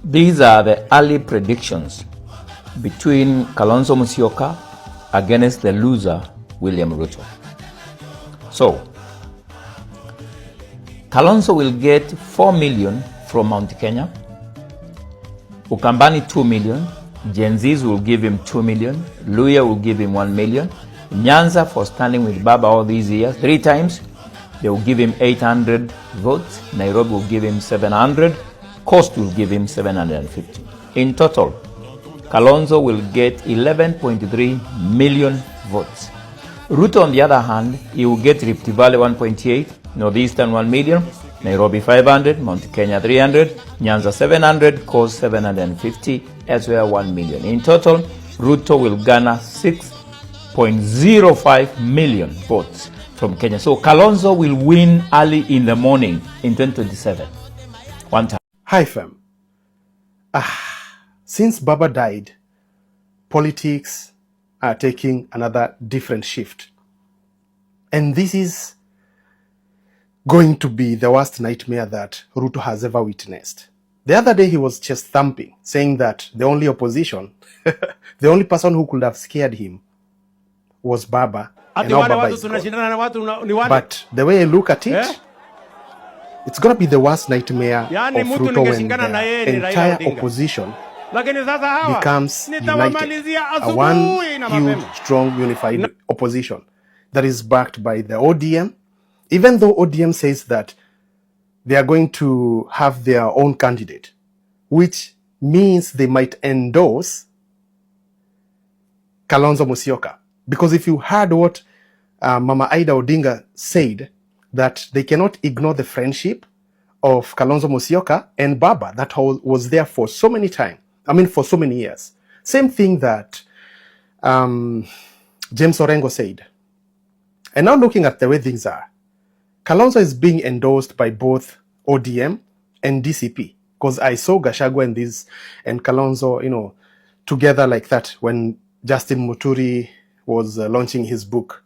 These are the early predictions between Kalonzo Musyoka against the loser, William Ruto. So, Kalonzo will get 4 million from Mount Kenya, Ukambani 2 million, Gen Zs will give him 2 million, Luya will give him 1 million, Nyanza for standing with Baba all these years, 3 times, they will give him 800 votes, Nairobi will give him 700, Coast will give him 750. In total, Kalonzo will get 11.3 million votes. Ruto, on the other hand, he will get Rift Valley 1.8, Northeastern 1 million, Nairobi 500, Mount Kenya 300, Nyanza 700, Coast 750, elsewhere 1 million. In total, Ruto will garner 6.05 million votes from Kenya. So Kalonzo will win early in the morning in 2027. One time. Hi fam. Since Baba died, politics are taking another different shift. And this is going to be the worst nightmare that Ruto has ever witnessed. The other day he was chest thumping, saying that the only opposition, the only person who could have scared him was Baba. And now Baba is gone. But the way I look at it, it's going to be the worst nightmare of Ruto when the entire opposition becomes united. One huge, strong, unified opposition that is backed by the ODM. Even though ODM says that they are going to have their own candidate, which means they might endorse Kalonzo Musyoka. Because if you heard what Mama Ida Odinga said, that they cannot ignore the friendship of Kalonzo Musyoka and Baba that was there for so many time. I mean, for so many years. Same thing that James Orengo said. And now looking at the way things are, Kalonzo is being endorsed by both ODM and DCP. Because I saw Gachagua and Kalonzo, together like that when Justin Muturi was launching his book.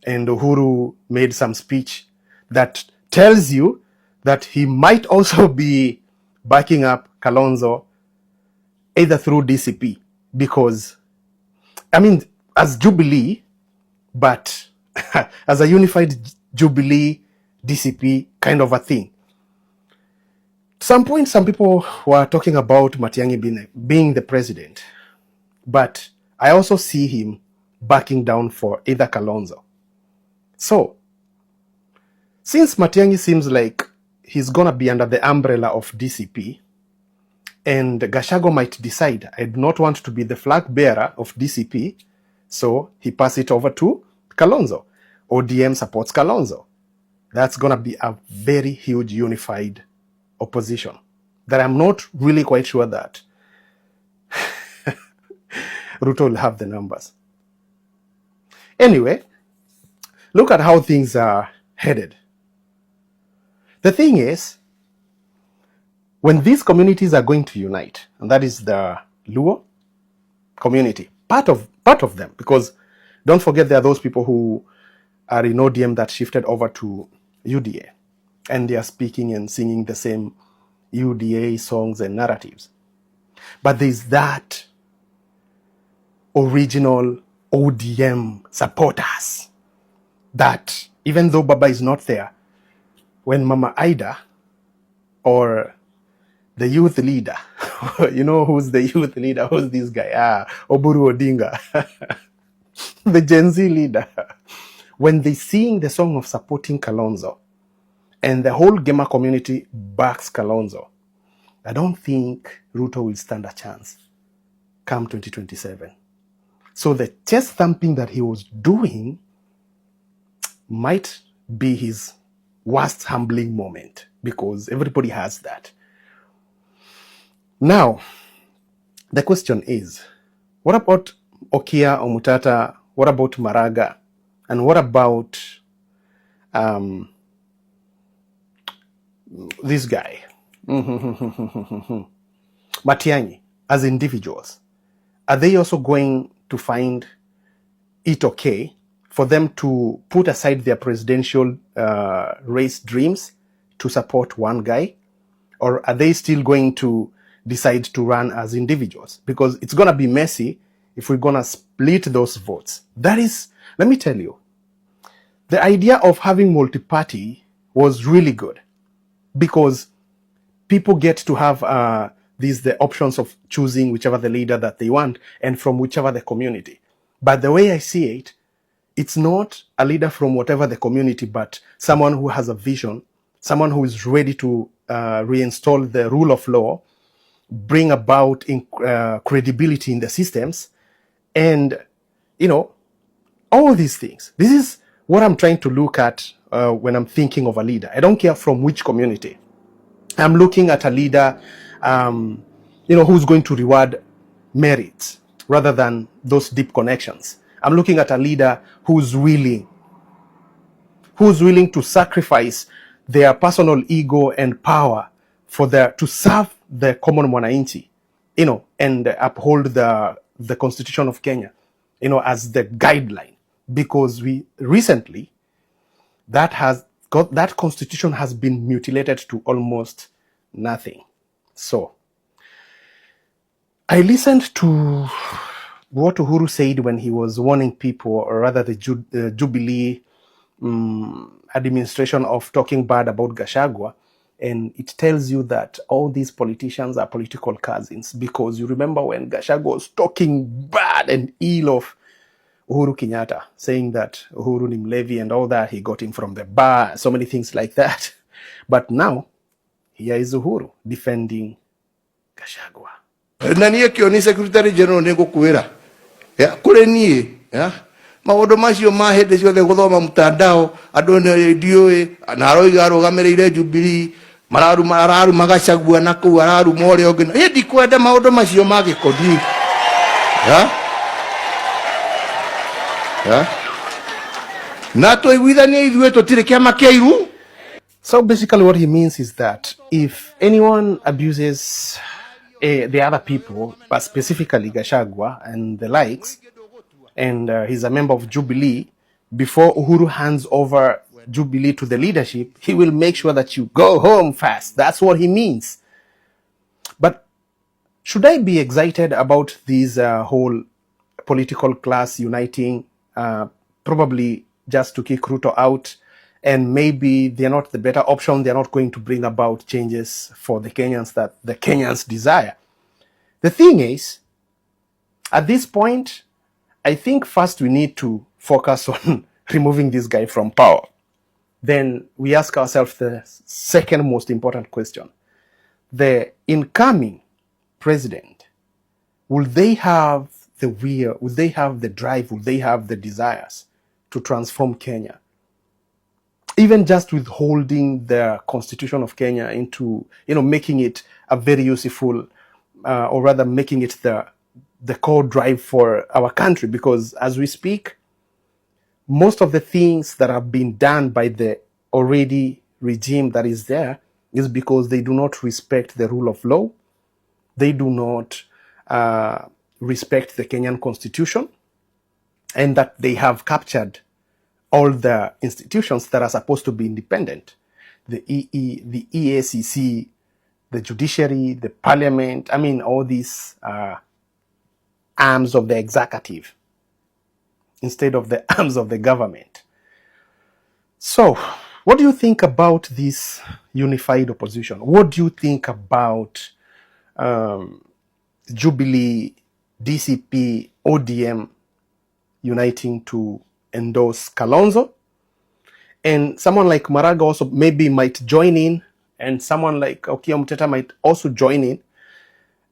And Uhuru made some speech that tells you that he might also be backing up Kalonzo either through DCP, because, as Jubilee, but as a unified Jubilee DCP kind of a thing. At some point, some people were talking about Matiang'i being the president, but I also see him backing down for either Kalonzo. So, since Matiang'i seems like he's going to be under the umbrella of DCP, and Gachagua might decide, I do not want to be the flag bearer of DCP, so he passes it over to Kalonzo. ODM supports Kalonzo. That's going to be a very huge unified opposition that I'm not really quite sure that Ruto will have the numbers. Anyway, look at how things are headed. The thing is, when these communities are going to unite, and that is the Luo community, part of them, because don't forget there are those people who are in ODM that shifted over to UDA, and they are speaking and singing the same UDA songs and narratives. But there's that original ODM supporters that, even though Baba is not there, when Mama Ida or the youth leader, who's the youth leader? Who's this guy? Oburu Odinga, the Gen Z leader. When they sing the song of supporting Kalonzo, and the whole gamer community backs Kalonzo, I don't think Ruto will stand a chance come 2027. So the chest thumping that he was doing might be his worst humbling moment, because everybody has that. Now, the question is, what about Okia, Omutata? What about Maraga? And what about this guy, Matiang'i, as individuals? Are they also going to find it okay for them to put aside their presidential race dreams to support one guy? Or are they still going to decide to run as individuals, because it's going to be messy if we're going to split those votes. That is, let me tell you, the idea of having multi-party was really good, because people get to have the options of choosing whichever the leader that they want, and from whichever the community. But the way I see it, it's not a leader from whatever the community, but someone who has a vision, someone who is ready to reinstall the rule of law, bring about credibility in the systems, and, you know, all these things. This is what I'm trying to look at when I'm thinking of a leader. I don't care from which community. I'm looking at a leader, you know, who's going to reward merit rather than those deep connections. I'm looking at a leader who's willing to sacrifice their personal ego and power to serve the common mwananchi, you know, and uphold the Constitution of Kenya, you know, as the guideline. Because we recently, that constitution has been mutilated to almost nothing. So I listened to what Uhuru said when he was warning people, or rather the Jubilee administration, of talking bad about Gachagua. And it tells you that all these politicians are political cousins, because you remember when Gachagua was talking bad and ill of Uhuru Kenyatta, saying that Uhuru ni mlevi and all that, he got him from the bar, so many things like that. But now, here is Uhuru defending Gachagua. Na niä kä o nä secretary general nä ngå kwä ra kå rä niä maå ndå macio ma hä ndä ciothe gå thoma mtandao andå nä ndiå na aroiga arå gamä rä ire Jubilee araruma Gachagua na kå u araruma å rä a å ngä ä ndikwenda maå ndå macio ma gä koni na tå iguithanie ithuä tå tirä kä ama kä airu. So basically what he means is that if anyone abuses the other people, but specifically Gachagua and the likes, and he's a member of Jubilee, before Uhuru hands over Jubilee to the leadership, he will make sure that you go home fast. That's what he means. But should I be excited about this whole political class uniting, probably just to kick Ruto out? And maybe they're not the better option. They're not going to bring about changes for the Kenyans that the Kenyans desire. The thing is, at this point, I think first we need to focus on removing this guy from power. Then we ask ourselves the second most important question. The incoming president, will they have the will, will they have the drive, will they have the desires to transform Kenya? Even just withholding the Constitution of Kenya into, you know, making it a very useful, or rather making it the core drive for our country. Because as we speak, most of the things that have been done by the already regime that is there is because they do not respect the rule of law. They do not respect the Kenyan Constitution, and that they have captured all the institutions that are supposed to be independent. The EACC, the judiciary, the parliament, I mean, all these arms of the executive instead of the arms of the government. So, what do you think about this unified opposition? What do you think about Jubilee, DCP, ODM uniting to endorse Kalonzo? And someone like Maraga also maybe might join in, and someone like Okiya Muteta might also join in.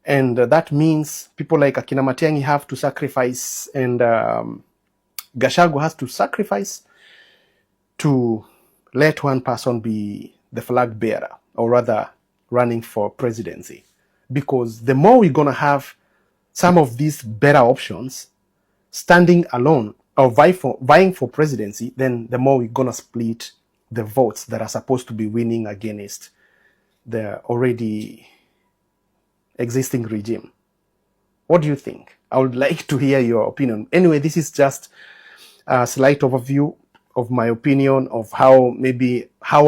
And that means people like Akina Matiang'i have to sacrifice, and Gachagua has to sacrifice to let one person be the flag bearer, or rather running for presidency. Because the more we're going to have some of these better options standing alone or vying for presidency, then the more we're going to split the votes that are supposed to be winning against the already existing regime. What do you think? I would like to hear your opinion. Anyway, this is just a slight overview of my opinion of how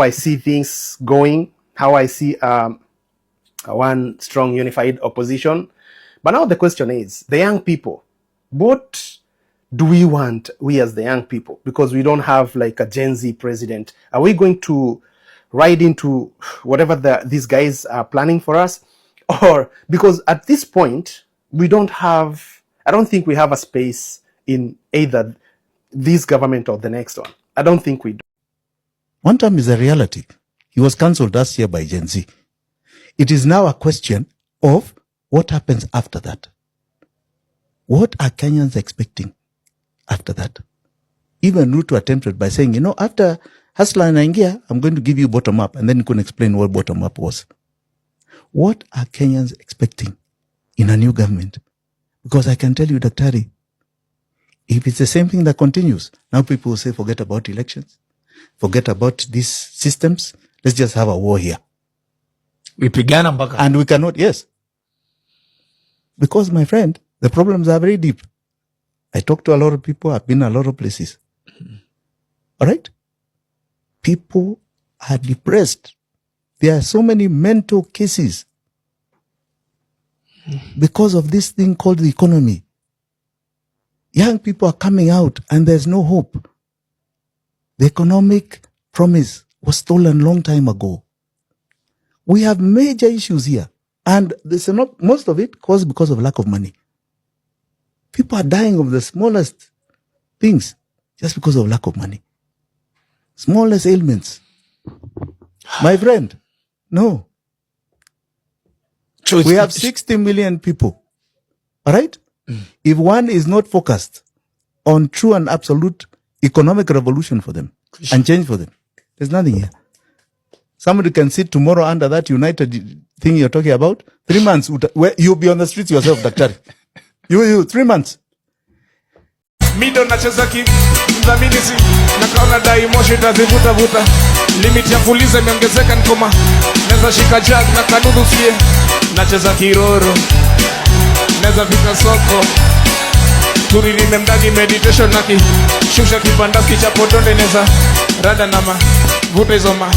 I see things going, how I see one strong unified opposition. But now the question is, the young people, what do we want, we as the young people? Because we don't have like a Gen Z president. Are we going to ride into whatever these guys are planning for us? Or, because at this point, I don't think we have a space in either this government or the next one. I don't think we do. One term is a reality. He was cancelled last year by Gen Z. It is now a question of what happens after that. What are Kenyans expecting after that? Even Ruto attempted by saying, after Hustler and Aingia, I'm going to give you bottom up, and then you can explain what bottom up was. What are Kenyans expecting in a new government? Because I can tell you, Daktari, if it's the same thing that continues, now people will say, forget about elections, forget about these systems, let's just have a war here. And we cannot, yes. Because, my friend, the problems are very deep. I talk to a lot of people, I've been a lot of places. All right? People are depressed. There are so many mental cases because of this thing called the economy. Young people are coming out and there's no hope. The economic promise was stolen a long time ago. We have major issues here. And most of it caused because of lack of money. People are dying of the smallest things just because of lack of money. Smallest ailments. My friend, no. We have 60 million people. All right? If one is not focused on true and absolute economic revolution for them and change for them, there's nothing here. Somebody can sit tomorrow under that united thing you're talking about. 3 months, you'll be on the streets yourself, Daktari. You 3 months. Mido nacheza mdhaminisi na kaona dai moshi tazivuta vuta. Limit ya fuliza imeongezeka nikoma. Neza shika jag na kanudu sie. Nacheza kiroro. Neza fika soko. Turirime mdagi meditation naki. Shusha kibandaski cha podonde neza. Rada nama. Vuta izoma.